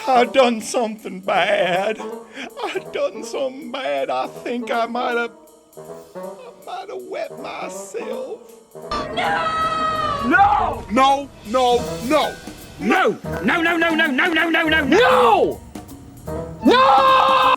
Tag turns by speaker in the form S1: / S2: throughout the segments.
S1: I done something bad. I done something bad. I think I might have wet myself.
S2: No! No!
S1: No, no, no.
S2: No! No, no, no, no, no, no, no, no, no! No!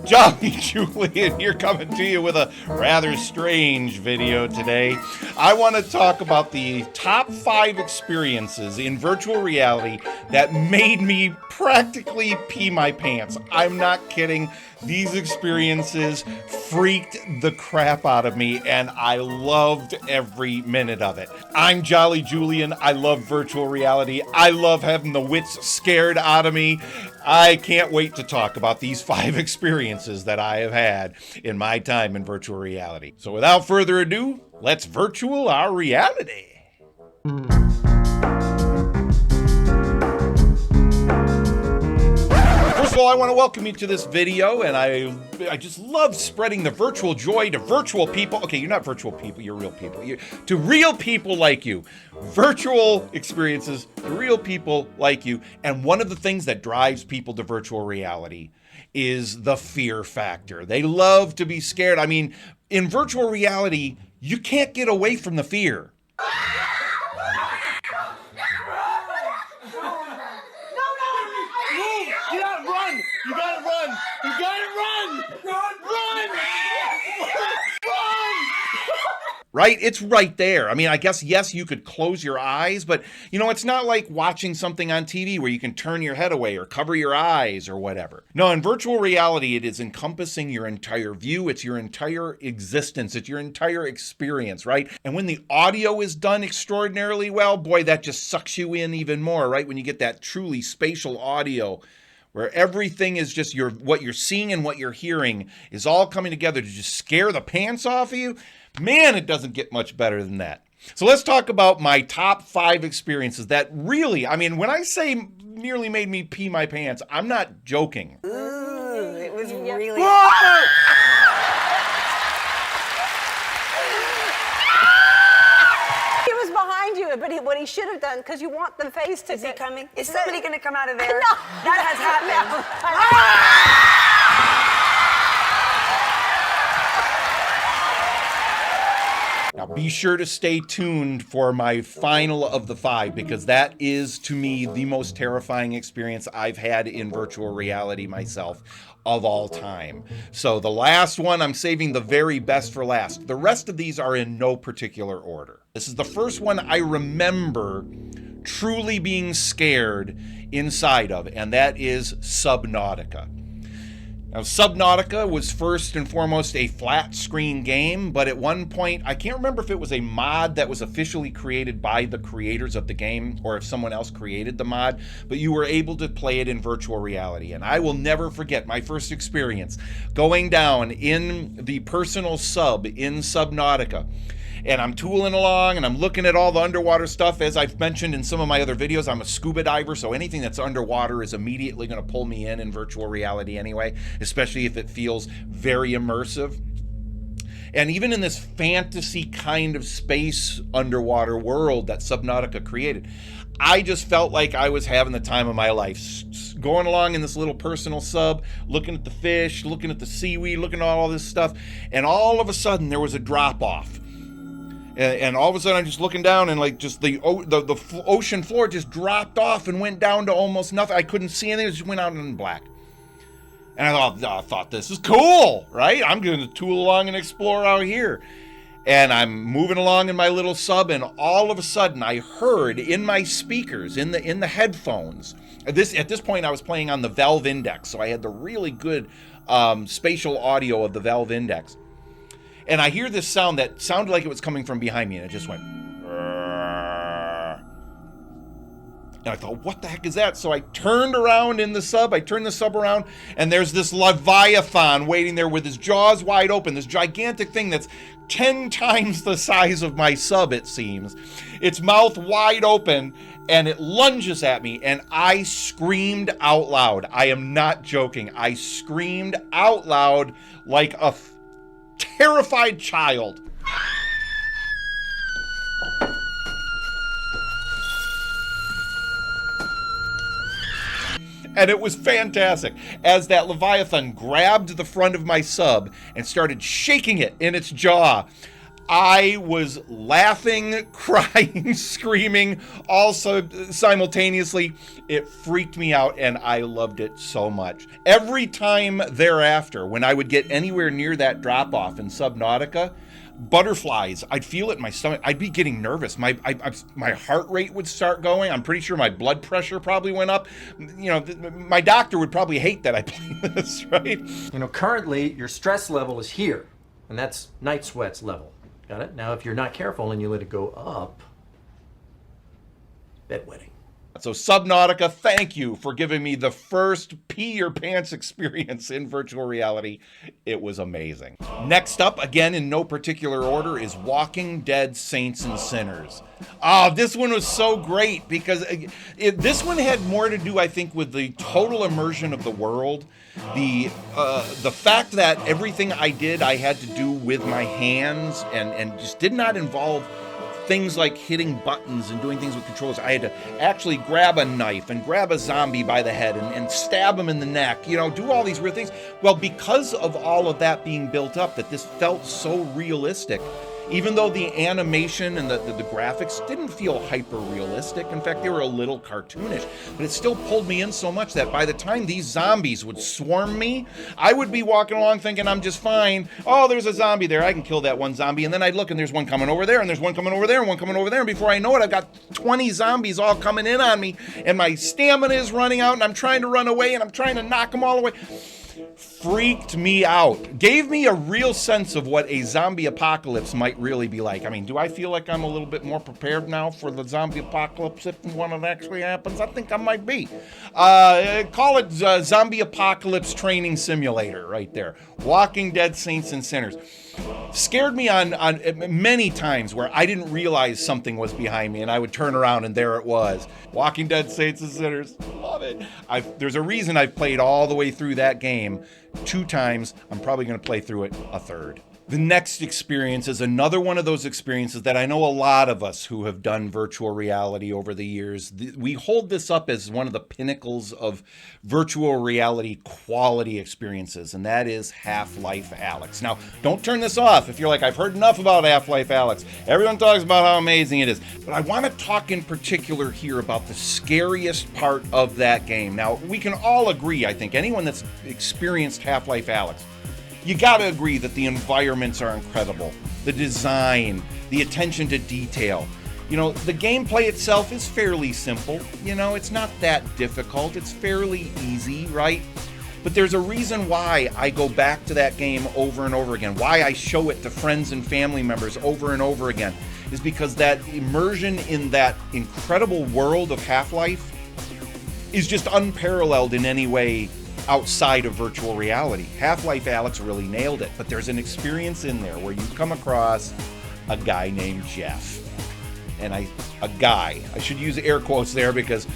S1: Jolly Julian here, coming to you with a rather strange video today. I want to talk about the top 5 experiences in virtual reality that made me practically pee my pants. I'm not kidding. These experiences freaked the crap out of me, and I loved every minute of it. I'm Jolly Julian. I love virtual reality. I love having the wits scared out of me. I can't wait to talk about these 5 experiences that I have had in my time in virtual reality. So without further ado, let's virtual our reality. First of all, I want to welcome you to this video, and I just love spreading the virtual joy to virtual people. Okay, you're not virtual people, you're real people. To real people like you. Virtual experiences to real people like you. And one of the things that drives people to virtual reality is the fear factor. They love to be scared. I mean, in virtual reality, you can't get away from the fear.
S2: You gotta run! You gotta run! Run! Run! Run!
S1: Right? It's right there. I mean, I guess, yes, you could close your eyes, but, you know, it's not like watching something on TV where you can turn your head away or cover your eyes or whatever. No, in virtual reality, it is encompassing your entire view. It's your entire existence. It's your entire experience, right? And when the audio is done extraordinarily well, boy, that just sucks you in even more, right? When you get that truly spatial audio, where everything is just what you're seeing and what you're hearing is all coming together to just scare the pants off of you. Man, it doesn't get much better than that. So let's talk about my top 5 experiences that really, I mean, when I say nearly made me pee my pants, I'm not joking.
S3: Ooh, it was really...
S4: He was behind you, but what he should have done, because you want the face to...
S3: Is he coming? Is somebody going to come out of there?
S4: No.
S3: That has happened.
S1: Now be sure to stay tuned for my final of the 5, because that is, to me, the most terrifying experience I've had in virtual reality myself of all time. So the last one, I'm saving the very best for last. The rest of these are in no particular order. This is the first one I remember truly being scared inside of, and that is Subnautica. Now, Subnautica was first and foremost a flat screen game, but at one point, I can't remember if it was a mod that was officially created by the creators of the game or if someone else created the mod, but you were able to play it in virtual reality. And I will never forget my first experience going down in the personal sub in Subnautica. And I'm tooling along and I'm looking at all the underwater stuff. As I've mentioned in some of my other videos, I'm a scuba diver, so anything that's underwater is immediately going to pull me in virtual reality anyway, especially if it feels very immersive. And even in this fantasy kind of space underwater world that Subnautica created, I just felt like I was having the time of my life. Going along in this little personal sub, looking at the fish, looking at the seaweed, looking at all this stuff, and all of a sudden there was a drop-off. And all of a sudden I'm just looking down and like just the ocean floor just dropped off and went down to almost nothing. I couldn't see anything, it just went out in black. And I thought this is cool, right? I'm going to tool along and explore out here. And I'm moving along in my little sub, and all of a sudden I heard in my speakers, in the headphones, at this point I was playing on the valveindex, so I had the really good spatial audio of the valveindex. And I hear this sound that sounded like it was coming from behind me, and it just went. And I thought, what the heck is that? So I turned around in the sub, around, and there's this Leviathan waiting there with his jaws wide open, this gigantic thing that's 10 times the size of my sub, it seems. Its mouth wide open, and it lunges at me, and I screamed out loud. I am not joking. I screamed out loud like a terrified child. And it was fantastic. As that Leviathan grabbed the front of my sub and started shaking it in its jaw, I was laughing, crying, screaming, also simultaneously. It freaked me out, and I loved it so much. Every time thereafter, when I would get anywhere near that drop-off in Subnautica, butterflies, I'd feel it in my stomach. I'd be getting nervous. My heart rate would start going. I'm pretty sure my blood pressure probably went up. You know, my doctor would probably hate that I play this, right?
S5: You know, currently your stress level is here, and that's night sweats level. Got it? Now, if you're not careful and you let it go up, bedwetting.
S1: So Subnautica, thank you for giving me the first pee your pants experience in virtual reality. It was amazing. Next up, again in no particular order, is Walking Dead Saints and Sinners. Oh, this one was so great because this one had more to do, I think, with the total immersion of the world. The fact that everything I did, I had to do with my hands and just did not involve things like hitting buttons and doing things with controls. I had to actually grab a knife and grab a zombie by the head and stab him in the neck, you know, do all these weird things. Well, because of all of that being built up, that this felt so realistic, even though the animation and the graphics didn't feel hyper realistic. In fact, they were a little cartoonish, but it still pulled me in so much that by the time these zombies would swarm me, I would be walking along thinking I'm just fine. Oh, there's a zombie there. I can kill that one zombie. And then I'd look and there's one coming over there and there's one coming over there and one coming over there. And before I know it, I've got 20 zombies all coming in on me and my stamina is running out and I'm trying to run away and I'm trying to knock them all away. Freaked me out. Gave me a real sense of what a zombie apocalypse might really be like. I mean, do I feel like I'm a little bit more prepared now for the zombie apocalypse if and when it actually happens? I think I might be. Call it Zombie Apocalypse Training Simulator right there. Walking Dead Saints and Sinners. Scared me on many times where I didn't realize something was behind me and I would turn around and there it was. Walking Dead Saints and Sinners. Love it. There's a reason I've played all the way through that game 2 times. I'm probably going to play through it a third. The next experience is another one of those experiences that I know a lot of us who have done virtual reality over the years, we hold this up as one of the pinnacles of virtual reality quality experiences, and that is Half-Life Alyx. Now, don't turn this off if you're like, I've heard enough about Half-Life Alyx. Everyone talks about how amazing it is, but I want to talk in particular here about the scariest part of that game. Now, we can all agree, I think, anyone that's experienced Half-Life Alyx, you gotta agree that the environments are incredible. The design, the attention to detail. You know, the gameplay itself is fairly simple. You know, it's not that difficult. It's fairly easy, right? But there's a reason why I go back to that game over and over again. Why I show it to friends and family members over and over again is because that immersion in that incredible world of Half-Life is just unparalleled in any way outside of virtual reality. Half-Life Alyx really nailed it, but there's an experience in there where you come across a guy named Jeff. And I should use air quotes there because,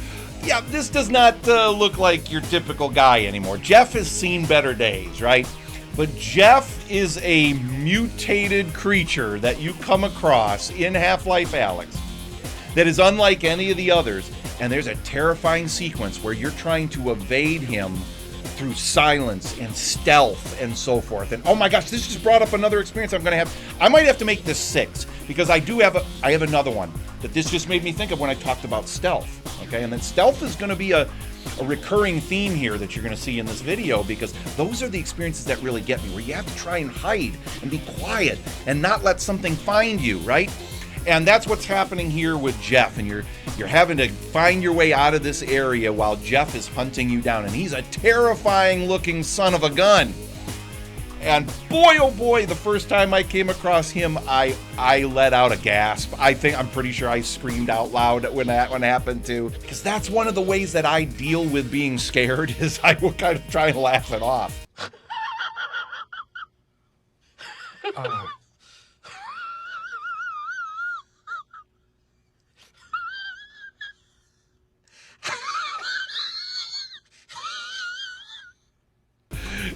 S1: yeah, this does not look like your typical guy anymore. Jeff has seen better days, right? But Jeff is a mutated creature that you come across in Half-Life Alyx that is unlike any of the others. And there's a terrifying sequence where you're trying to evade him through silence and stealth and so forth. And oh my gosh, this just brought up another experience I'm gonna have. I might have to make this 6 because I have another one that this just made me think of when I talked about stealth. Okay, and then stealth is gonna be a recurring theme here that you're gonna see in this video because those are the experiences that really get me, where you have to try and hide and be quiet and not let something find you, right? And that's what's happening here with Jeff, and you're having to find your way out of this area while Jeff is hunting you down, and he's a terrifying looking son of a gun. And boy, oh boy, the first time I came across him, I let out a gasp. I'm pretty sure I screamed out loud when that one happened too, because that's one of the ways that I deal with being scared is I will kind of try and laugh it off.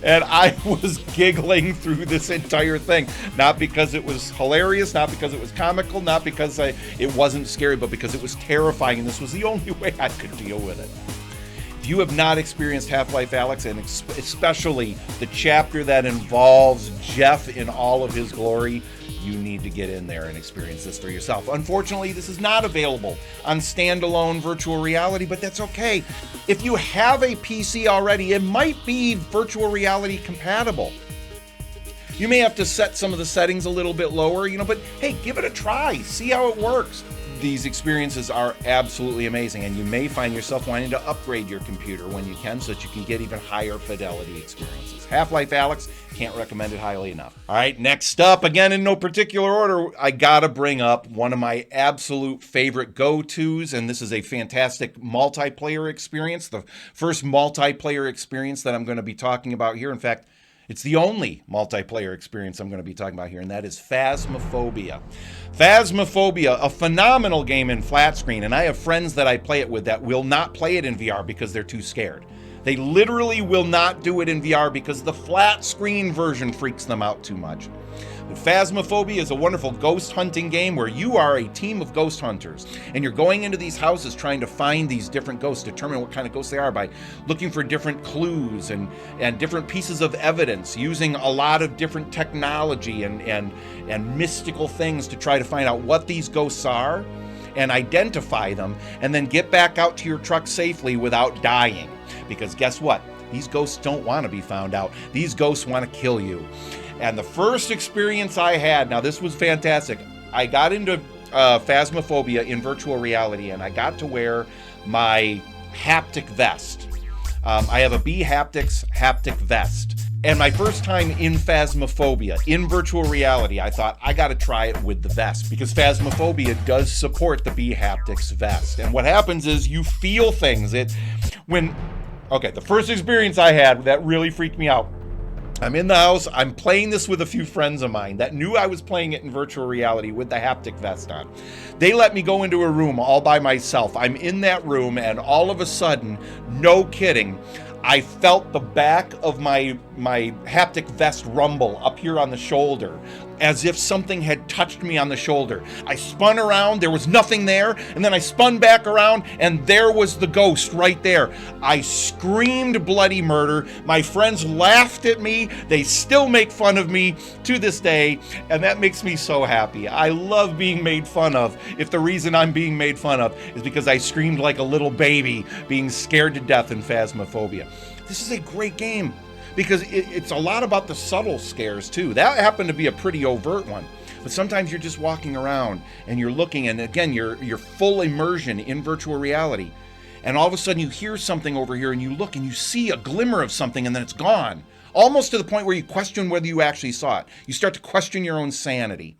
S1: And I was giggling through this entire thing. Not because it was hilarious, not because it was comical, not because it wasn't scary, but because it was terrifying, and this was the only way I could deal with it. If you have not experienced Half-Life Alyx, and especially the chapter that involves Jeff in all of his glory, you need to get in there and experience this for yourself. Unfortunately, this is not available on standalone virtual reality, but that's okay. If you have a PC already, it might be virtual reality compatible. You may have to set some of the settings a little bit lower, but hey, give it a try. See how it works. These experiences are absolutely amazing, and you may find yourself wanting to upgrade your computer when you can so that you can get even higher fidelity experiences. Half-Life Alyx, can't recommend it highly enough. All right, next up, again in no particular order, I gotta bring up one of my absolute favorite go-tos, and this is a fantastic multiplayer experience, the first multiplayer experience that I'm going to be talking about here. In fact, it's the only multiplayer experience I'm going to be talking about here, and that is Phasmophobia. Phasmophobia, a phenomenal game in flat screen, and I have friends that I play it with that will not play it in VR because they're too scared. They literally will not do it in VR because the flat screen version freaks them out too much. But Phasmophobia is a wonderful ghost hunting game where you are a team of ghost hunters, and you're going into these houses trying to find these different ghosts, determine what kind of ghosts they are by looking for different clues and different pieces of evidence, using a lot of different technology and mystical things to try to find out what these ghosts are and identify them, and then get back out to your truck safely without dying. Because guess what? These ghosts don't want to be found out. These ghosts want to kill you. And the first experience I had, now this was fantastic. I got into Phasmophobia in virtual reality, and I got to wear my haptic vest. I have a B-Haptics haptic vest. And my first time in Phasmophobia, in virtual reality, I thought, I gotta try it with the vest, because Phasmophobia does support the B-Haptics vest. And what happens is you feel things. The first experience I had that really freaked me out. I'm in the house, I'm playing this with a few friends of mine that knew I was playing it in virtual reality with the haptic vest on. They let me go into a room all by myself. I'm in that room, and all of a sudden, no kidding, I felt the back of my haptic vest rumble up here on the shoulder, as if something had touched me on the shoulder. I spun around, there was nothing there, and then I spun back around, and there was the ghost right there. I screamed bloody murder. My friends laughed at me. They still make fun of me to this day, and that makes me so happy. I love being made fun of if the reason I'm being made fun of is because I screamed like a little baby being scared to death in Phasmophobia. This is a great game, because it's a lot about the subtle scares too. That happened to be a pretty overt one. But sometimes you're just walking around and you're looking, and again, you're full immersion in virtual reality. And all of a sudden you hear something over here, and you look and you see a glimmer of something, and then it's gone. Almost to the point where you question whether you actually saw it. You start to question your own sanity.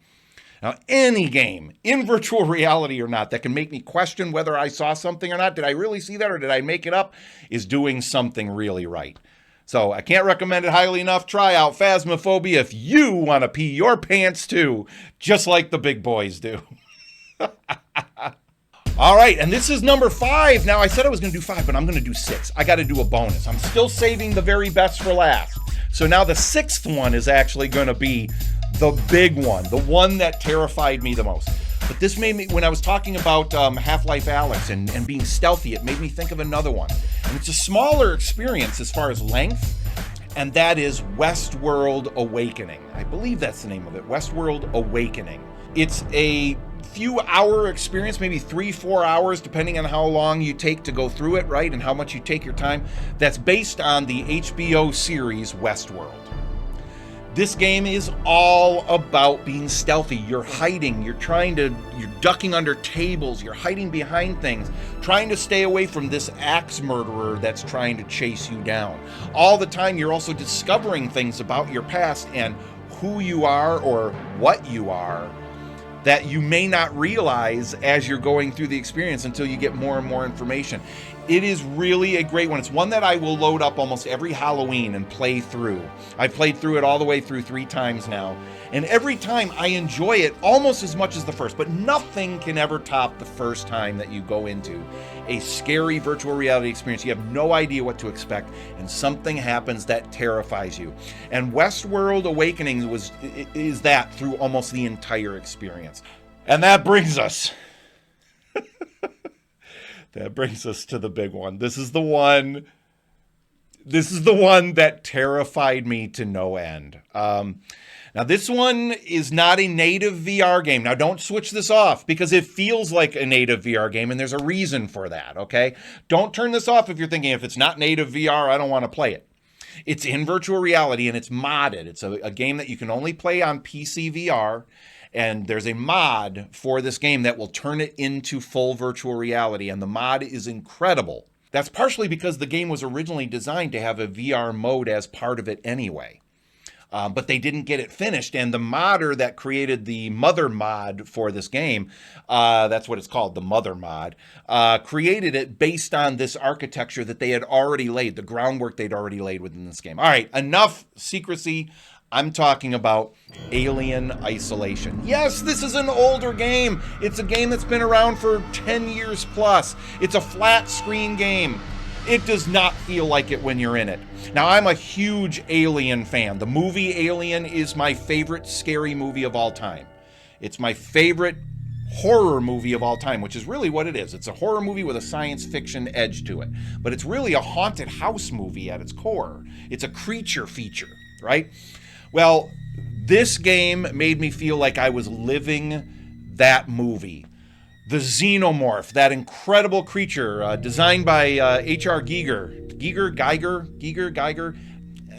S1: Now, any game, in virtual reality or not, that can make me question whether I saw something or not, did I really see that or did I make it up, is doing something really right. So I can't recommend it highly enough. Try out Phasmophobia if you want to pee your pants too, just like the big boys do. All right, and this is number 5. Now, I said I was going to do 5, but I'm going to do 6. I got to do a bonus. I'm still saving the very best for last. So now the 6th one is actually going to be the big one, the one that terrified me the most. But this made me, when I was talking about Half-Life Alyx and being stealthy, it made me think of another one. And it's a smaller experience as far as length, and that is Westworld Awakening. I believe that's the name of it, Westworld Awakening. It's a few-hour experience, maybe 3-4 hours, depending on how long you take to go through it, right, and how much you take your time. That's based on the HBO series Westworld. This game is all about being stealthy. You're hiding, you're ducking under tables, you're hiding behind things, trying to stay away from this axe murderer that's trying to chase you down. All the time, you're also discovering things about your past and who you are or what you are that you may not realize as you're going through the experience until you get more and more information. It is really a great one. It's one that I will load up almost every Halloween and play through. I've played through it all the way through 3 times now. And every time I enjoy it almost as much as the first, but nothing can ever top the first time that you go into a scary virtual reality experience. You have no idea what to expect, and something happens that terrifies you. And Westworld Awakening is that through almost the entire experience. And that brings us That brings us to the big one. This is the one that terrified me to no end. Now, this one is not a native VR game. Now, don't switch this off because it feels like a native VR game, and there's a reason for that, okay? Don't turn this off if you're thinking, if it's not native VR, I don't want to play it. It's in virtual reality, and it's modded. It's a game that you can only play on PCVR, and there's a mod for this game that will turn it into full virtual reality, and the mod is incredible. That's partially because the game was originally designed to have a VR mode as part of it anyway. But they didn't get it finished, and the modder that created the mother mod for this game, that's what it's called, the mother mod, created it based on this architecture that they had already laid, the groundwork they'd already laid within this game. All right, enough secrecy. I'm talking about Alien Isolation. Yes, this is an older game. It's a game that's been around for 10 years plus. It's a flat screen game. It does not feel like it when you're in it. Now, I'm a huge Alien fan. The movie Alien is my favorite scary movie of all time. It's my favorite horror movie of all time, which is really what it is. It's a horror movie with a science fiction edge to it. But it's really a haunted house movie at its core. It's a creature feature, right? Well, this game made me feel like I was living that movie. The Xenomorph, that incredible creature designed by H.R. Giger.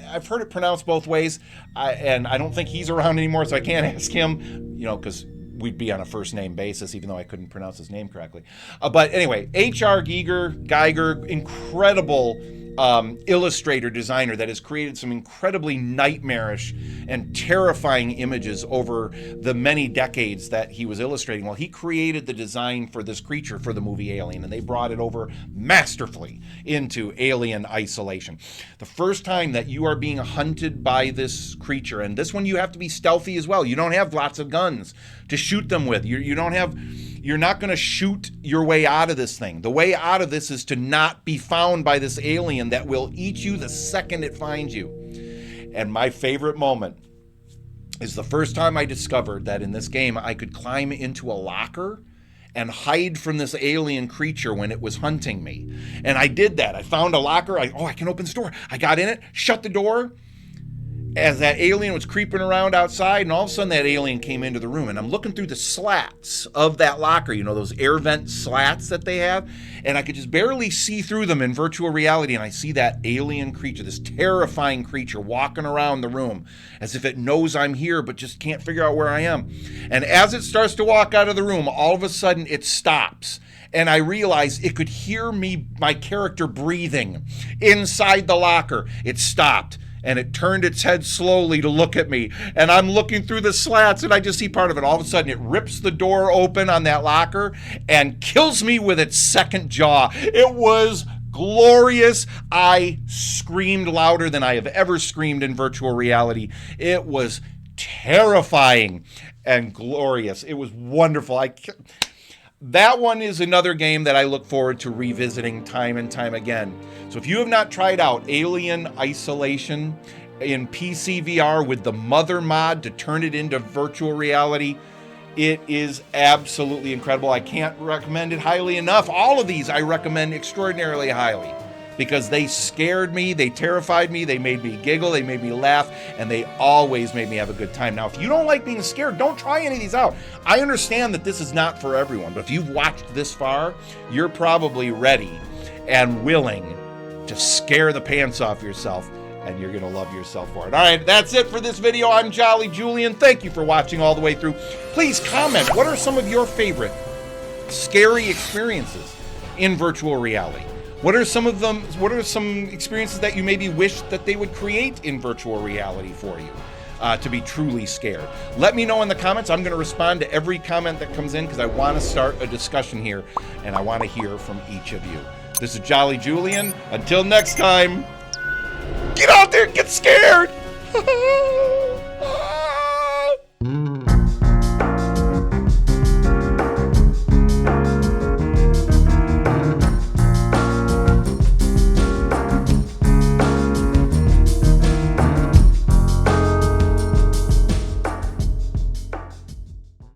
S1: I've heard it pronounced both ways, and I don't think he's around anymore, so I can't ask him, because we'd be on a first name basis, even though I couldn't pronounce his name correctly. But anyway, H.R. Giger, incredible illustrator designer that has created some incredibly nightmarish and terrifying images over the many decades that he was illustrating. Well, he created the design for this creature for the movie Alien, and they brought it over masterfully into Alien Isolation. The first time that you are being hunted by this creature, and this one you have to be stealthy as well. You don't have lots of guns to shoot them with. You're not going to shoot your way out of this thing. The way out of this is to not be found by this alien that will eat you the second it finds you. And my favorite moment is the first time I discovered that in this game I could climb into a locker and hide from this alien creature when it was hunting me. And I did that. I found a locker. I can open this door. I got in it, shut the door, as that alien was creeping around outside, and all of a sudden that alien came into the room, and I'm looking through the slats of that locker, those air vent slats that they have, and I could just barely see through them in virtual reality, and I see that alien creature, this terrifying creature, walking around the room as if it knows I'm here but just can't figure out where I am. And as it starts to walk out of the room, all of a sudden it stops. And I realized it could hear my character breathing inside the locker. It stopped. And it turned its head slowly to look at me. And I'm looking through the slats, and I just see part of it. All of a sudden, it rips the door open on that locker and kills me with its second jaw. It was glorious. I screamed louder than I have ever screamed in virtual reality. It was terrifying and glorious. It was wonderful. That one is another game that I look forward to revisiting time and time again. So if you have not tried out Alien Isolation in PCVR with the Mother mod to turn it into virtual reality, it is absolutely incredible. I can't recommend it highly enough. All of these I recommend extraordinarily highly because they scared me, they terrified me, they made me giggle, they made me laugh, and they always made me have a good time. Now, if you don't like being scared, don't try any of these out. I understand that this is not for everyone, but if you've watched this far, you're probably ready and willing to scare the pants off yourself, and you're going to love yourself for it. All right, that's it for this video. I'm Jolly Julian. Thank you for watching all the way through. Please comment. What are some of your favorite scary experiences in virtual reality? What are some of them? What are some experiences that you maybe wish that they would create in virtual reality for you to be truly scared? Let me know in the comments. I'm going to respond to every comment that comes in because I want to start a discussion here, and I want to hear from each of you. This is Jolly Julian. Until next time, get out there and get scared.